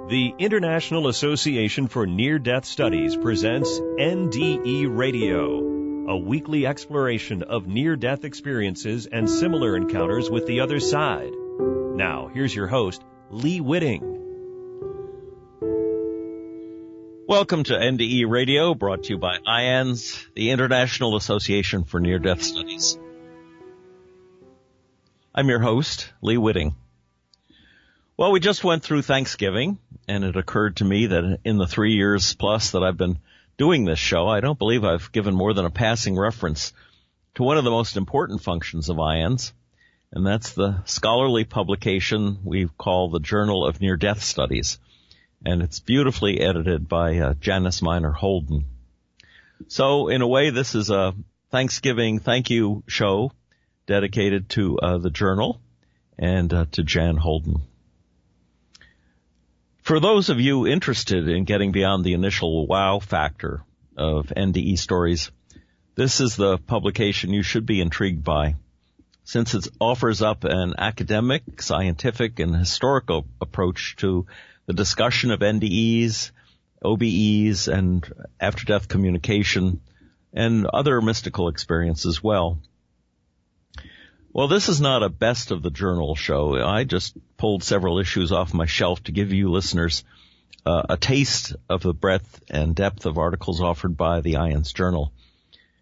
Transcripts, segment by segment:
The International Association for Near-Death Studies presents NDE Radio, a weekly exploration of near-death experiences and similar encounters with the other side. Now, here's your host, Lee Witting. Welcome to NDE Radio, brought to you by IANDS, the International Association for Near-Death Studies. I'm your host, Lee Witting. Well, we just went through Thanksgiving, and it occurred to me that in the 3 years plus that I've been doing this show, I don't believe I've given more than a passing reference to one of the most important functions of IANDS, and that's the scholarly publication we call the Journal of Near-Death Studies, and it's beautifully edited by Janice Miner Holden. So, in a way, this is a Thanksgiving thank you show dedicated to the journal and to Jan Holden. For those of you interested in getting beyond the initial wow factor of NDE stories, this is the publication you should be intrigued by, since it offers up an academic, scientific, and historical approach to the discussion of NDEs, OBEs, and after-death communication, and other mystical experience as well. Well, this is not a best of the journal show. I just pulled several issues off my shelf to give you listeners a taste of the breadth and depth of articles offered by the IANDS Journal.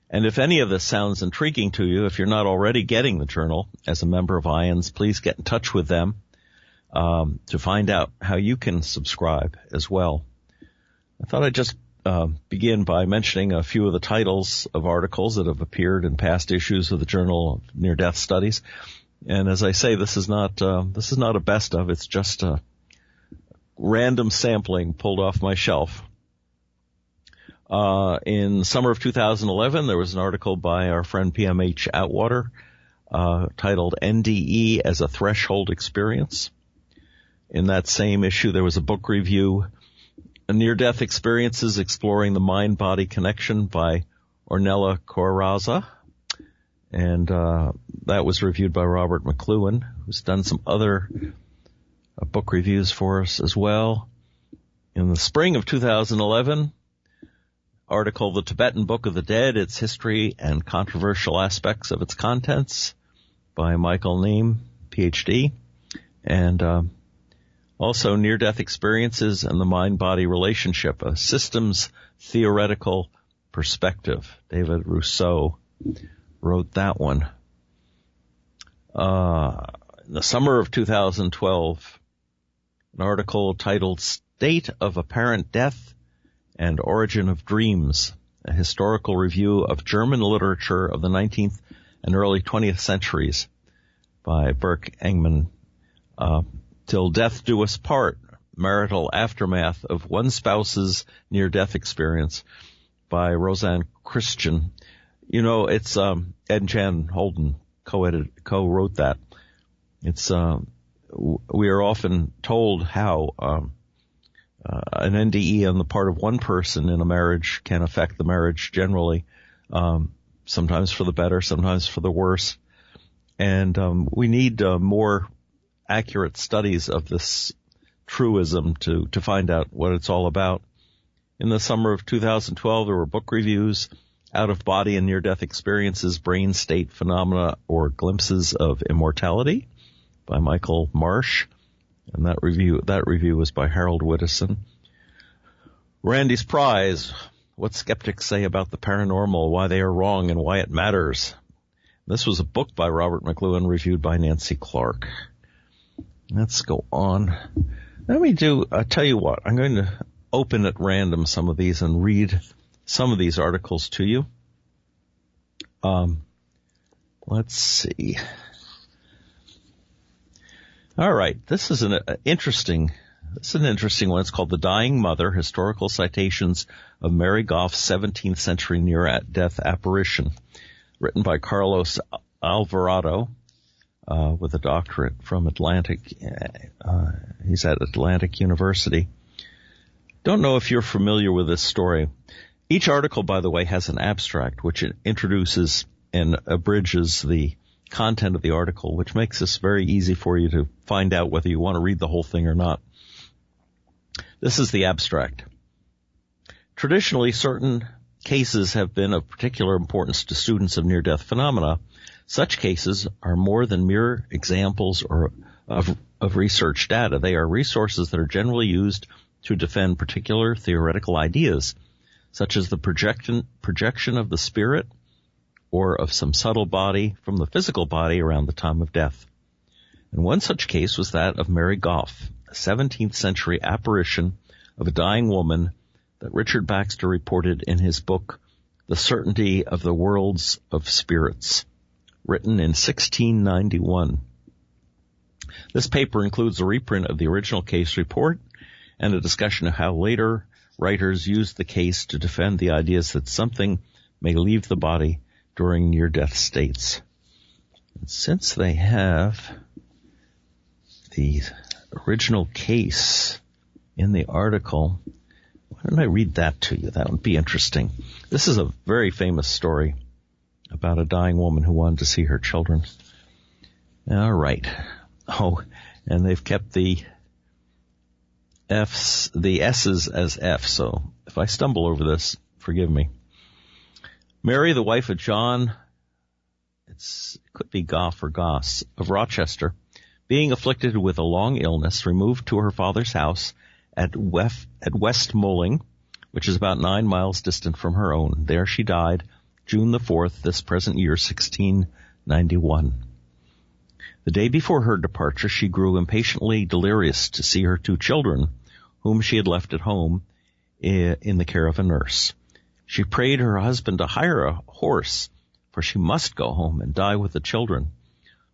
And if any of this sounds intriguing to you, if you're not already getting the journal as a member of IANDS, please get in touch with them to find out how you can subscribe as well. I thought I'd just begin by mentioning a few of the titles of articles that have appeared in past issues of the Journal of Near-Death Studies. And as I say, this is not a best of, it's just a random sampling pulled off my shelf. In summer of 2011, there was an article by our friend PMH Atwater, titled NDE as a Threshold Experience. In that same issue, there was a book review, Near-Death Experiences Exploring the Mind-Body Connection by Ornella Corazza. And that was reviewed by Robert McLuhan, who's done some other book reviews for us as well. In the spring of 2011, article The Tibetan Book of the Dead, Its History and Controversial Aspects of Its Contents by Michael Neame, Ph.D. And also, Near-Death Experiences and the Mind-Body Relationship, a Systems Theoretical Perspective. David Rousseau wrote that one. In the summer of 2012, an article titled State of Apparent Death and Origin of Dreams, a historical review of German literature of the 19th and early 20th centuries by Burke Engman. Till Death Do Us Part, Marital Aftermath of One Spouse's Near-Death Experience by Roseanne Christian. You know, it's Ed and Jan Holden co-wrote that. It's we are often told how an NDE on the part of one person in a marriage can affect the marriage generally, sometimes for the better, sometimes for the worse. And we need more accurate studies of this truism to find out what it's all about. In the summer of 2012, there were book reviews, Out of Body and Near-Death Experiences, Brain State Phenomena or Glimpses of Immortality by Michael Marsh. And that review was by Harold Widdison. Randy's Prize, What Skeptics Say About the Paranormal, Why They Are Wrong and Why It Matters. This was a book by Robert McLuhan, reviewed by Nancy Clark. Let's go on. I'll tell you what, I'm going to open at random some of these and read some of these articles to you. Let's see. All right, this is an interesting one. It's called The Dying Mother, Historical Citations of Mary Goff's 17th Century Near-Death Apparition, written by Carlos Alvarado, with a doctorate from Atlantic. He's at Atlantic University. Don't know if you're familiar with this story. Each article, by the way, has an abstract which introduces and abridges the content of the article, which makes this very easy for you to find out whether you want to read the whole thing or not. This is the abstract. Traditionally, certain cases have been of particular importance to students of near-death phenomena. Such cases are more than mere examples or of research data. They are resources that are generally used to defend particular theoretical ideas, such as the projection of the spirit or of some subtle body from the physical body around the time of death. And one such case was that of Mary Goff, a 17th century apparition of a dying woman that Richard Baxter reported in his book, The Certainty of the Worlds of Spirits, written in 1691. This paper includes a reprint of the original case report and a discussion of how later writers used the case to defend the ideas that something may leave the body during near-death states. And since they have the original case in the article, why don't I read that to you? That would be interesting. This is a very famous story about a dying woman who wanted to see her children. All right. Oh, and they've kept the S's as F, so if I stumble over this, forgive me. Mary, the wife of John, it could be Goff or Goss, of Rochester, being afflicted with a long illness, removed to her father's house at Westmoreland, which is about 9 miles distant from her own. There she died, June the 4th, this present year, 1691. The day before her departure, she grew impatiently delirious to see her 2 children, whom she had left at home in the care of a nurse. She prayed her husband to hire a horse, for she must go home and die with the children.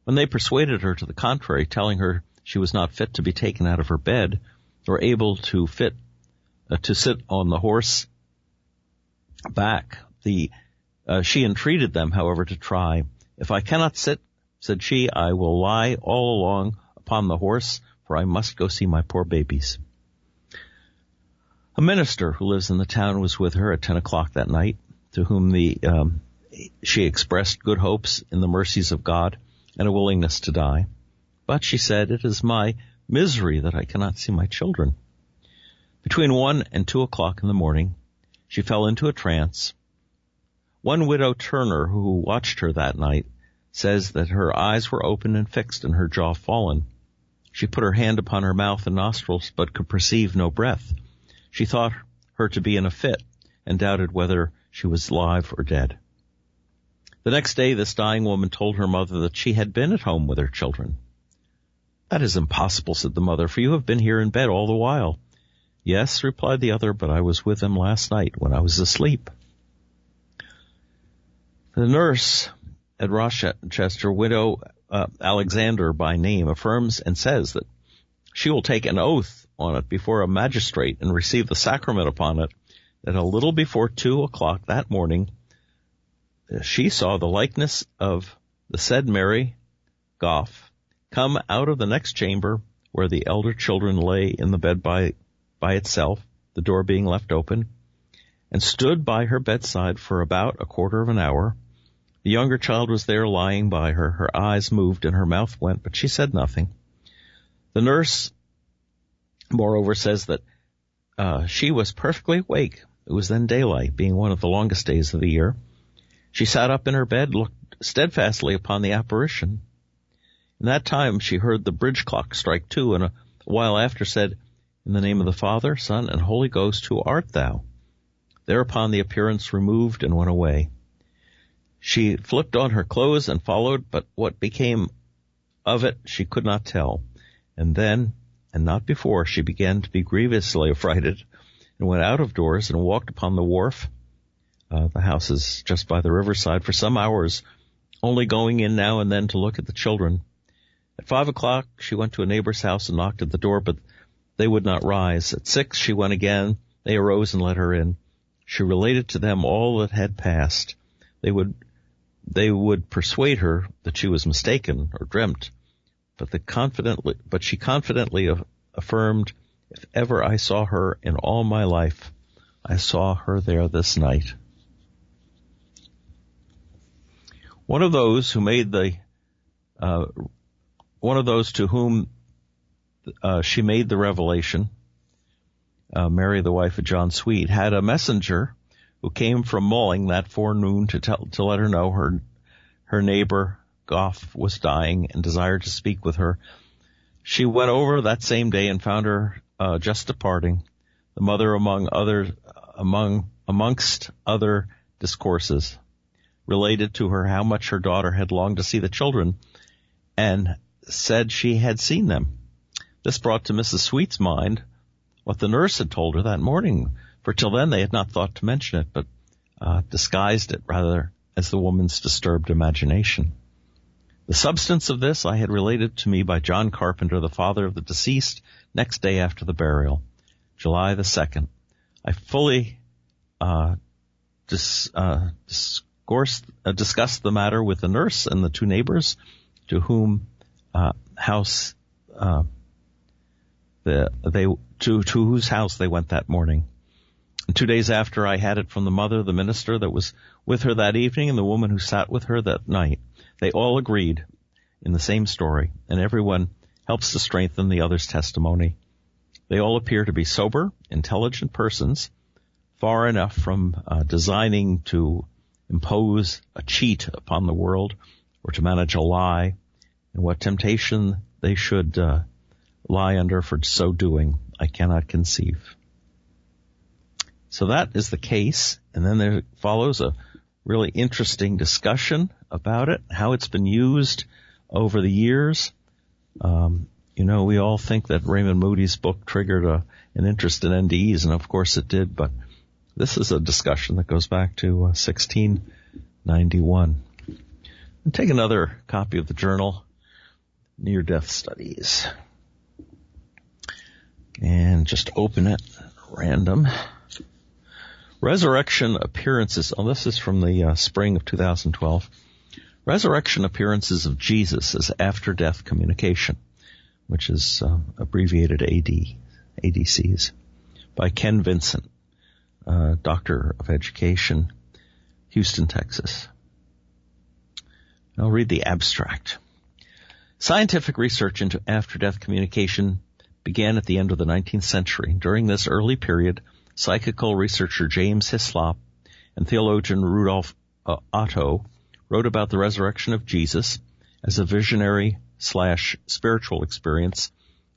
When they persuaded her to the contrary, telling her she was not fit to be taken out of her bed, or able to sit on the horse back, she entreated them, however, to try. If I cannot sit, said she, I will lie all along upon the horse, for I must go see my poor babies. A minister who lives in the town was with her at 10 o'clock that night, to whom she expressed good hopes in the mercies of God and a willingness to die. But, she said, it is my misery that I cannot see my children. Between 1 and 2 o'clock in the morning, she fell into a trance. One widow Turner, who watched her that night, says that her eyes were open and fixed and her jaw fallen. She put her hand upon her mouth and nostrils, but could perceive no breath. She thought her to be in a fit and doubted whether she was alive or dead. The next day, this dying woman told her mother that she had been at home with her children. That is impossible, said the mother, for you have been here in bed all the while. Yes, replied the other, but I was with them last night when I was asleep. The nurse at Rochester, widow Alexander by name, affirms and says that she will take an oath on it before a magistrate and receive the sacrament upon it, that a little before 2 o'clock that morning she saw the likeness of the said Mary Goff come out of the next chamber where the elder children lay in the bed by itself, the door being left open, and stood by her bedside for about a quarter of an hour. The younger child was there lying by her. Her eyes moved and her mouth went, but she said nothing. The nurse, moreover, says that she was perfectly awake. It was then daylight, being one of the longest days of the year. She sat up in her bed, looked steadfastly upon the apparition. In that time she heard the bridge clock strike 2, and a while after said, In the name of the Father, Son, and Holy Ghost, who art thou? Thereupon the appearance removed and went away. She flipped on her clothes and followed, but what became of it she could not tell. And then, and not before, she began to be grievously affrighted, and went out of doors and walked upon the wharf. The house is just by the riverside, for some hours, only going in now and then to look at the children. At 5 o'clock, she went to a neighbor's house and knocked at the door, but they would not rise. At 6, she went again. They arose and let her in. She related to them all that had passed. They would persuade her that she was mistaken or dreamt, but she confidently affirmed, if ever I saw her in all my life, I saw her there this night. One of those to whom she made the revelation Mary, the wife of John Sweet, had a messenger who came from Mulling that forenoon to let her know her neighbor Goff was dying and desired to speak with her. She went over that same day and found her just departing. The mother, amongst other discourses, related to her how much her daughter had longed to see the children, and said she had seen them. This brought to Mrs. Sweet's mind what the nurse had told her that morning, for till then they had not thought to mention it, but disguised it rather as the woman's disturbed imagination. The substance of this I had related to me by John Carpenter, the father of the deceased, next day after the burial, July the 2nd. I fully discussed the matter with the nurse and the two neighbors to whom whose house they went that morning. And 2 days after, I had it from the mother, the minister that was with her that evening, and the woman who sat with her that night. They all agreed in the same story, and everyone helps to strengthen the other's testimony. They all appear to be sober, intelligent persons, far enough from designing to impose a cheat upon the world or to manage a lie, and what temptation they should lie under for so doing, I cannot conceive. So that is the case, and then there follows a really interesting discussion about it, how it's been used over the years. We all think that Raymond Moody's book triggered an interest in NDEs, and of course it did, but this is a discussion that goes back to 1691. And take another copy of the journal, Near Death Studies, and just open it random. Resurrection appearances. Oh, this is from the spring of 2012. Resurrection appearances of Jesus as after-death communication, which is abbreviated ADCs, by Ken Vincent, Doctor of Education, Houston, Texas. I'll read the abstract. Scientific research into after-death communication began at the end of the 19th century. During this early period, psychical researcher James Hislop and theologian Rudolf Otto wrote about the resurrection of Jesus as a visionary/spiritual experience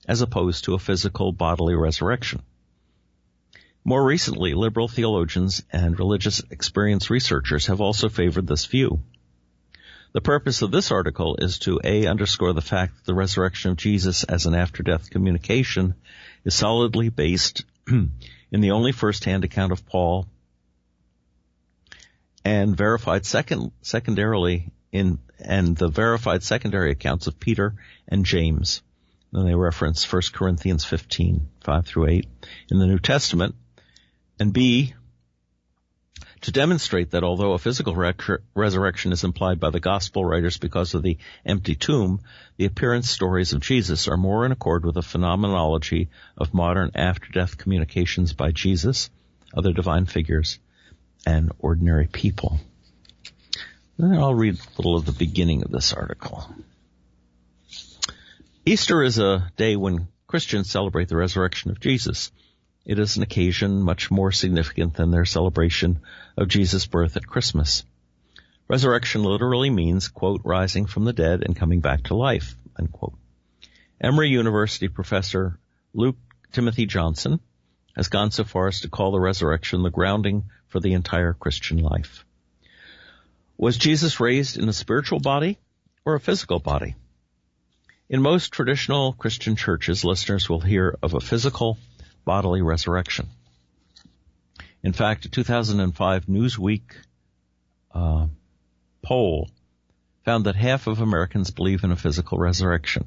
as opposed to a physical bodily resurrection. More recently, liberal theologians and religious experience researchers have also favored this view. The purpose of this article is to underscore the fact that the resurrection of Jesus as an after-death communication is solidly based in the only first-hand account of Paul and verified secondarily in the verified secondary accounts of Peter and James. And they reference 1 Corinthians 15, 5 through 8 in the New Testament. And B, to demonstrate that although a physical resurrection is implied by the gospel writers because of the empty tomb, the appearance stories of Jesus are more in accord with the phenomenology of modern after-death communications by Jesus, other divine figures, and ordinary people. Then I'll read a little of the beginning of this article. Easter is a day when Christians celebrate the resurrection of Jesus. It is an occasion much more significant than their celebration of Jesus' birth at Christmas. Resurrection literally means, quote, rising from the dead and coming back to life, unquote. Emory University professor Luke Timothy Johnson has gone so far as to call the resurrection the grounding for the entire Christian life. Was Jesus raised in a spiritual body or a physical body? In most traditional Christian churches, listeners will hear of a physical bodily resurrection. In fact, a 2005 Newsweek poll found that half of Americans believe in a physical resurrection.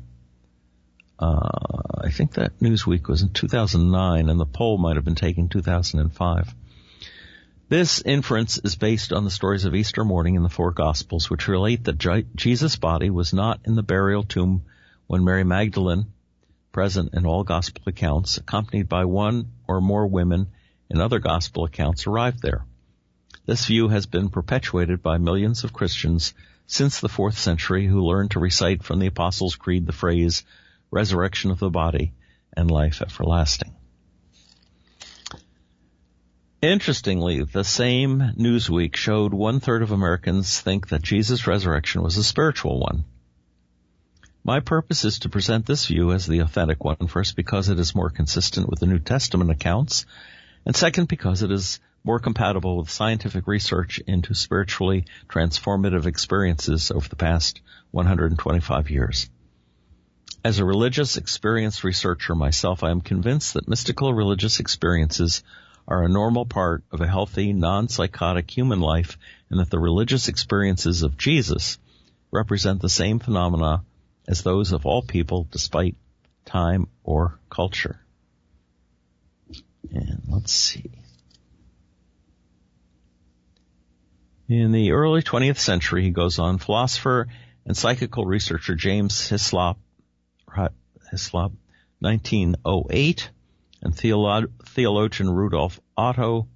I think that Newsweek was in 2009, and the poll might have been taken in 2005. This inference is based on the stories of Easter morning in the four Gospels, which relate that Jesus' body was not in the burial tomb when Mary Magdalene, present in all Gospel accounts, accompanied by one or more women in other Gospel accounts, arrived there. This view has been perpetuated by millions of Christians since the 4th century who learned to recite from the Apostles' Creed the phrase, resurrection of the body and life everlasting. Interestingly, the same Newsweek showed 1/3 of Americans think that Jesus' resurrection was a spiritual one. My purpose is to present this view as the authentic one, first because it is more consistent with the New Testament accounts, and second because it is more compatible with scientific research into spiritually transformative experiences over the past 125 years. As a religious experience researcher myself, I am convinced that mystical religious experiences are a normal part of a healthy, non-psychotic human life, and that the religious experiences of Jesus represent the same phenomena as those of all people, despite time or culture. And let's see. In the early 20th century, he goes on, philosopher and psychical researcher James Hislop, 1908, and theologian Rudolf Otto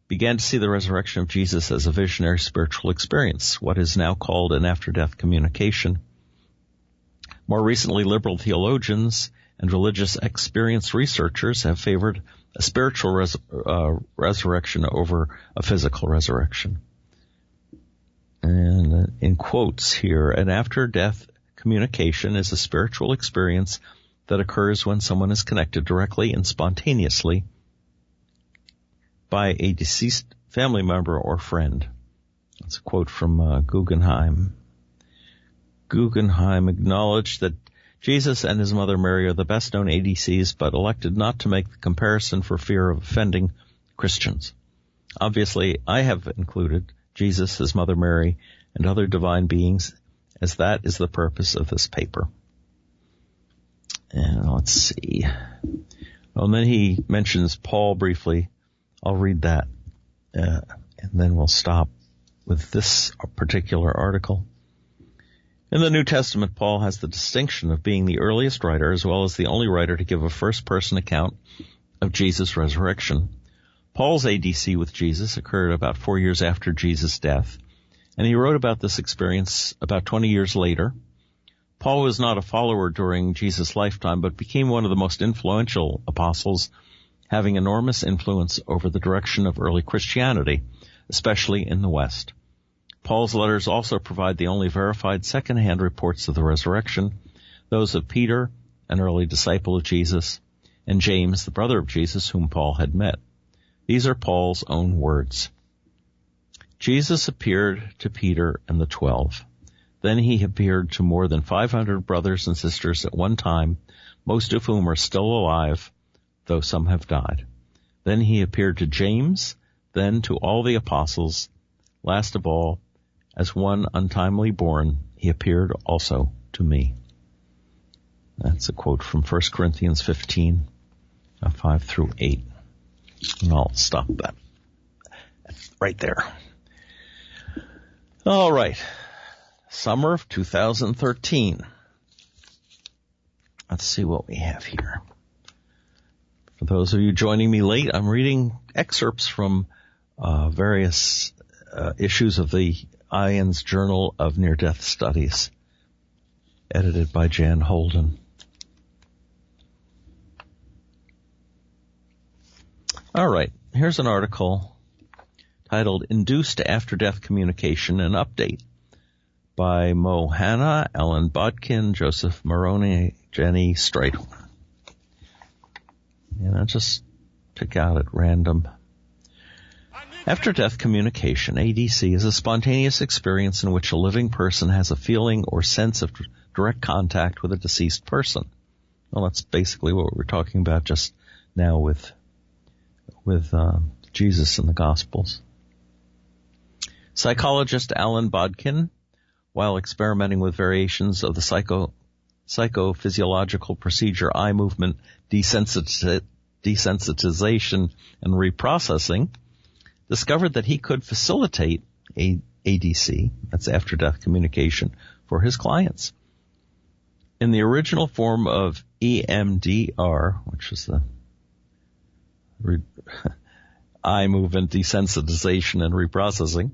began to see the resurrection of Jesus as a visionary spiritual experience, what is now called an after-death communication. More recently, liberal theologians and religious experience researchers have favored a spiritual resurrection over a physical resurrection. And in quotes here, an after-death communication is a spiritual experience that occurs when someone is connected directly and spontaneously by a deceased family member or friend. That's a quote from Guggenheim. Guggenheim acknowledged that Jesus and his mother Mary are the best-known ADCs, but elected not to make the comparison for fear of offending Christians. Obviously, I have included Jesus, his mother Mary, and other divine beings, as that is the purpose of this paper. And let's see. And then he mentions Paul briefly. I'll read that, and then we'll stop with this particular article. In the New Testament, Paul has the distinction of being the earliest writer as well as the only writer to give a first-person account of Jesus' resurrection. Paul's ADC with Jesus occurred about 4 years after Jesus' death, and he wrote about this experience about 20 years later. Paul was not a follower during Jesus' lifetime, but became one of the most influential apostles, having enormous influence over the direction of early Christianity, especially in the West. Paul's letters also provide the only verified second-hand reports of the resurrection, those of Peter, an early disciple of Jesus, and James, the brother of Jesus, whom Paul had met. These are Paul's own words. Jesus appeared to Peter and the 12. Then he appeared to more than 500 brothers and sisters at one time, most of whom are still alive, though some have died. Then he appeared to James, then to all the apostles. Last of all, as one untimely born, he appeared also to me. That's a quote from 1 Corinthians 15, 5 through 8. And I'll stop that right there. All right. Summer of 2013. Let's see what we have here. For those of you joining me late, I'm reading excerpts from various issues of the IANDS Journal of Near-Death Studies, edited by Jan Holden. All right, here's an article titled Induced After-Death Communication, an Update by Mo Hanna, Alan Bodkin, Joseph Maroney, Jenny Streithorn. And I just pick out at random. After-death communication, ADC, is a spontaneous experience in which a living person has a feeling or sense of direct contact with a deceased person. Well, that's basically what we're talking about just now with Jesus in the Gospels. Psychologist Alan Bodkin, while experimenting with variations of the psychophysiological procedure eye movement desensitization and reprocessing, discovered that he could facilitate ADC, that's after-death communication, for his clients. In the original form of EMDR, which is the eye movement desensitization and reprocessing,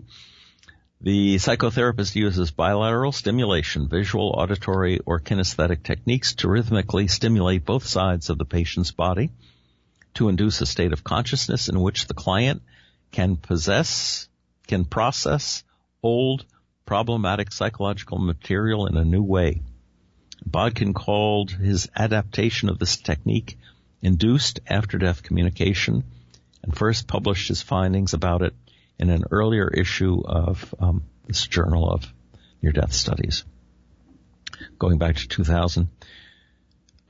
the psychotherapist uses bilateral stimulation, visual, auditory, or kinesthetic techniques to rhythmically stimulate both sides of the patient's body, to induce a state of consciousness in which the client can process old, problematic psychological material in a new way. Bodkin called his adaptation of this technique induced after-death communication and first published his findings about it in an earlier issue of this Journal of Near-Death Studies, going back to 2000.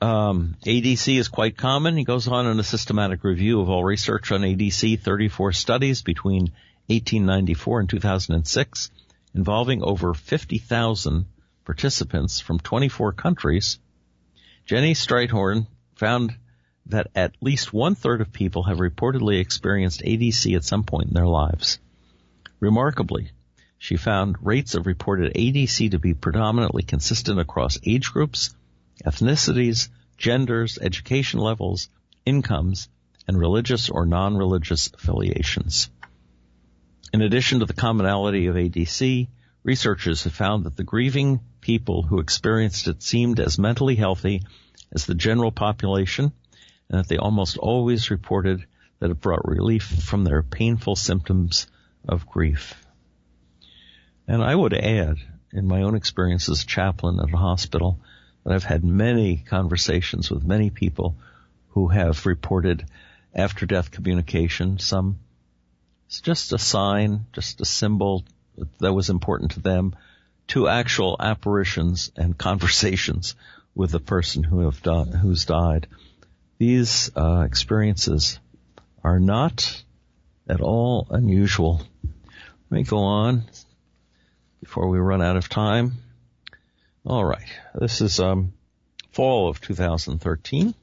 ADC is quite common. He goes on in a systematic review of all research on ADC, 34 studies between 1894 and 2006, involving over 50,000 participants from 24 countries. Jenny Streithorn found that at least one-third of people have reportedly experienced ADC at some point in their lives. Remarkably, she found rates of reported ADC to be predominantly consistent across age groups, ethnicities, genders, education levels, incomes, and religious or non-religious affiliations. In addition to the commonality of ADC, researchers have found that the grieving people who experienced it seemed as mentally healthy as the general population, and that they almost always reported that it brought relief from their painful symptoms of grief. And I would add, in my own experience as a chaplain at a hospital, that I've had many conversations with many people who have reported after-death communication. Some, it's just a sign, just a symbol that was important to them, to actual apparitions and conversations with the person who's died. These experiences are not at all unusual. Let me go on before we run out of time. All right. This is fall of 2013.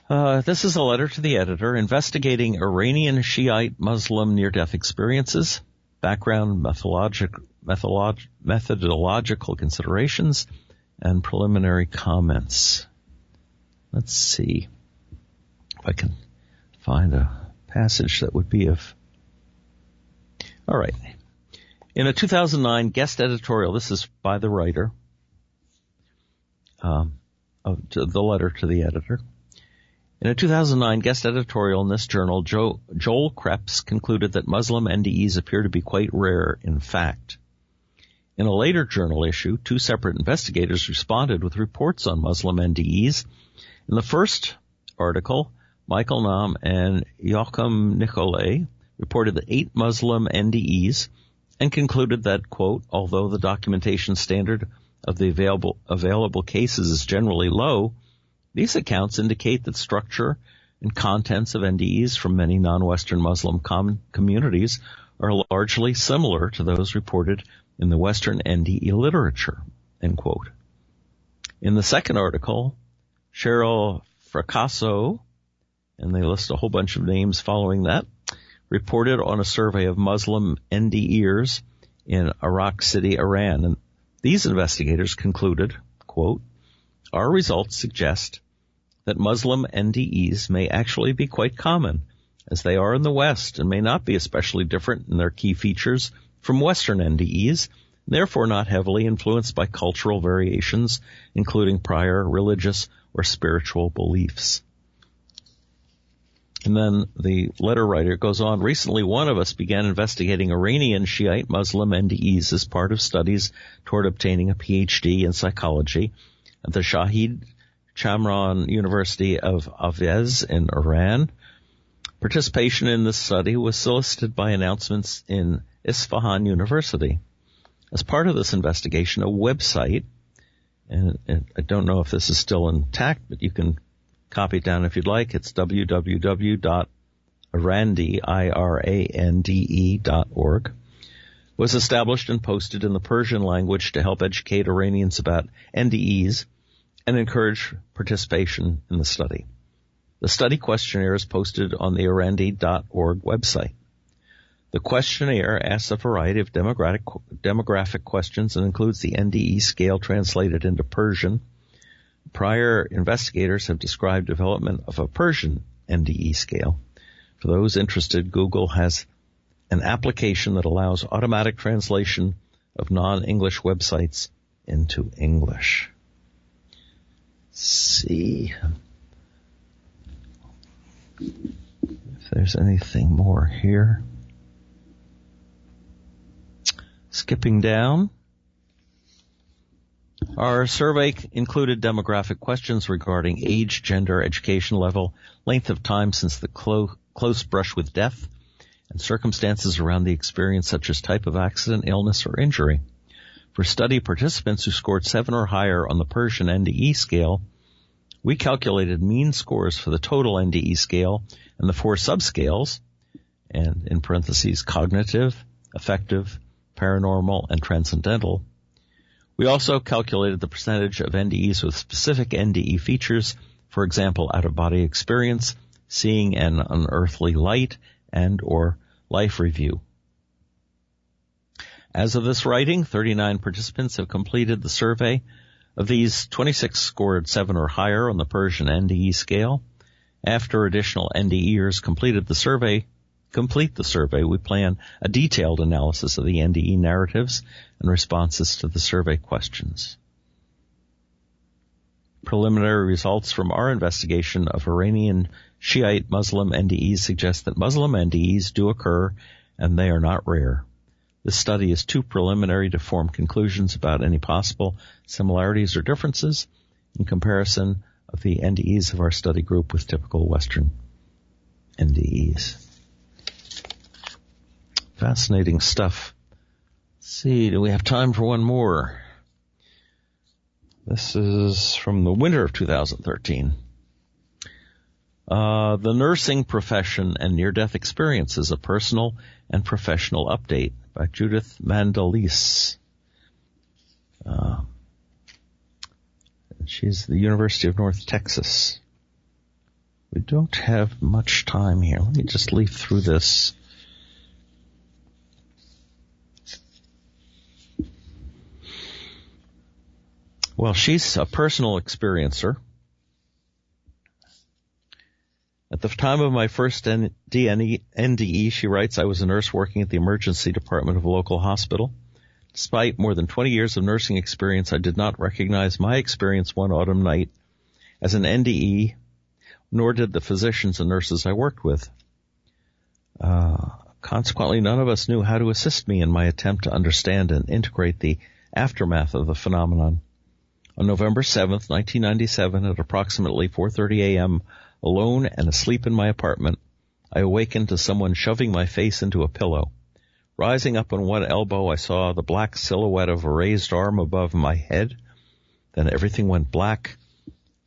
This is a letter to the editor investigating Iranian Shiite Muslim near-death experiences, background methodological considerations, and preliminary comments. Let's see if I can find a passage that would be of... All right. In a 2009 guest editorial, this is by the writer, of the letter to the editor. In a 2009 guest editorial in this journal, Joel Krebs concluded that Muslim NDEs appear to be quite rare, in fact. In a later journal issue, two separate investigators responded with reports on Muslim NDEs. In the first article, Michael Nahm and Joachim Nicolay reported that 8 Muslim NDEs and concluded that, quote, although the documentation standard of the available cases is generally low, these accounts indicate that structure and contents of NDEs from many non-Western Muslim communities are largely similar to those reported in the Western NDE literature, end quote. In the second article, Cheryl Fracasso, and they list a whole bunch of names following that, reported on a survey of Muslim NDEers in Iraq City, Iran. And these investigators concluded, quote, our results suggest that Muslim NDEs may actually be quite common, as they are in the West, and may not be especially different in their key features from Western NDEs, therefore not heavily influenced by cultural variations, including prior religious or spiritual beliefs. And then the letter writer goes on, recently one of us began investigating Iranian Shiite Muslim NDEs as part of studies toward obtaining a PhD in psychology at the Shahid Chamran University of Aviz in Iran. Participation in this study was solicited by announcements in Isfahan University. As part of this investigation, a website, and I don't know if this is still intact, but you can copy it down if you'd like. It's www.irande.org, was established and posted in the Persian language to help educate Iranians about NDEs and encourage participation in the study. The study questionnaire is posted on the irande.org website. The questionnaire asks a variety of demographic questions and includes the NDE scale translated into Persian. Prior investigators have described development of a Persian NDE scale. For those interested, Google has an application that allows automatic translation of non-English websites into English. Let's see. there's anything more here. Skipping down. Our survey included demographic questions regarding age, gender, education level, length of time since the close brush with death, and circumstances around the experience such as type of accident, illness, or injury. For study participants who scored 7 or higher on the Persian NDE scale, we calculated mean scores for the total NDE scale and the 4 subscales, and in parentheses, cognitive, affective, paranormal, and transcendental. We also calculated the percentage of NDEs with specific NDE features, for example, out-of-body experience, seeing an unearthly light, and or life review. As of this writing, 39 participants have completed the survey. Of these, 26 scored 7 or higher on the Persian NDE scale. After additional NDEers complete the survey, we plan a detailed analysis of the NDE narratives and responses to the survey questions. Preliminary results from our investigation of Iranian Shiite Muslim NDEs suggest that Muslim NDEs do occur, and they are not rare. This study is too preliminary to form conclusions about any possible similarities or differences in comparison of the NDEs of our study group with typical Western NDEs. Fascinating stuff. Let's see, do we have time for one more? This is from the winter of 2013. The nursing profession and near-death experiences, a personal and professional update by Judith Mandalis. She's the University of North Texas. We don't have much time here. Let me just leaf through this. Well, she's a personal experiencer. At the time of my first NDE, she writes, I was a nurse working at the emergency department of a local hospital. Despite more than 20 years of nursing experience, I did not recognize my experience one autumn night as an NDE, nor did the physicians and nurses I worked with. Consequently, none of us knew how to assist me in my attempt to understand and integrate the aftermath of the phenomenon. On November 7th, 1997, at approximately 4:30 a.m., alone and asleep in my apartment, I awakened to someone shoving my face into a pillow. Rising up on one elbow, I saw the black silhouette of a raised arm above my head. Then everything went black,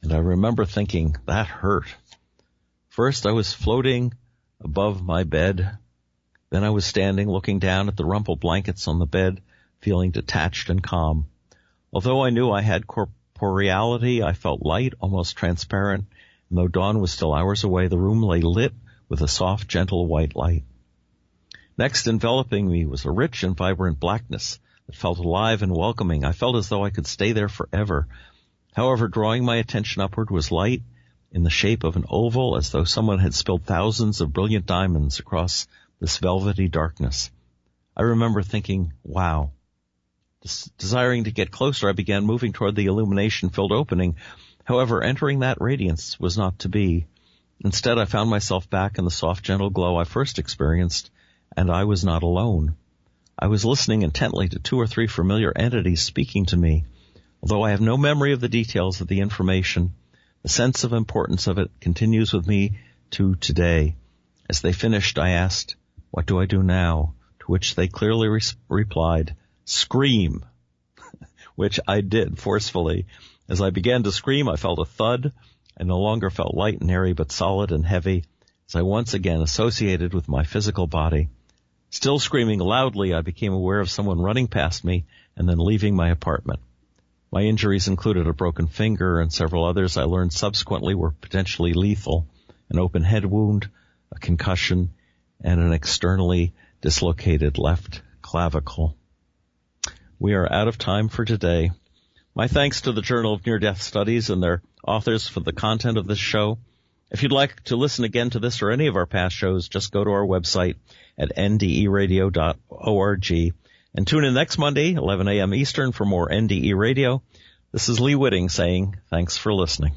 and I remember thinking, that hurt. First, I was floating above my bed. Then I was standing, looking down at the rumpled blankets on the bed, feeling detached and calm. Although I knew I had corporeality, I felt light, almost transparent, and though dawn was still hours away, the room lay lit with a soft, gentle white light. Next, enveloping me was a rich and vibrant blackness that felt alive and welcoming. I felt as though I could stay there forever. However, drawing my attention upward was light in the shape of an oval, as though someone had spilled thousands of brilliant diamonds across this velvety darkness. I remember thinking, wow. Desiring to get closer, I began moving toward the illumination-filled opening. However, entering that radiance was not to be. Instead, I found myself back in the soft, gentle glow I first experienced, and I was not alone. I was listening intently to 2 or 3 familiar entities speaking to me. Although I have no memory of the details of the information, the sense of importance of it continues with me to today. As they finished, I asked, "What do I do now?" To which they clearly replied, "Scream," which I did forcefully. As I began to scream, I felt a thud. I no longer felt light and airy, but solid and heavy, as I once again associated with my physical body. Still screaming loudly, I became aware of someone running past me and then leaving my apartment. My injuries included a broken finger, and several others I learned subsequently were potentially lethal: an open head wound, a concussion, and an externally dislocated left clavicle. We are out of time for today. My thanks to the Journal of Near-Death Studies and their authors for the content of this show. If you'd like to listen again to this or any of our past shows, just go to our website at nderadio.org and tune in next Monday, 11 a.m. Eastern, for more NDE Radio. This is Lee Witting saying thanks for listening.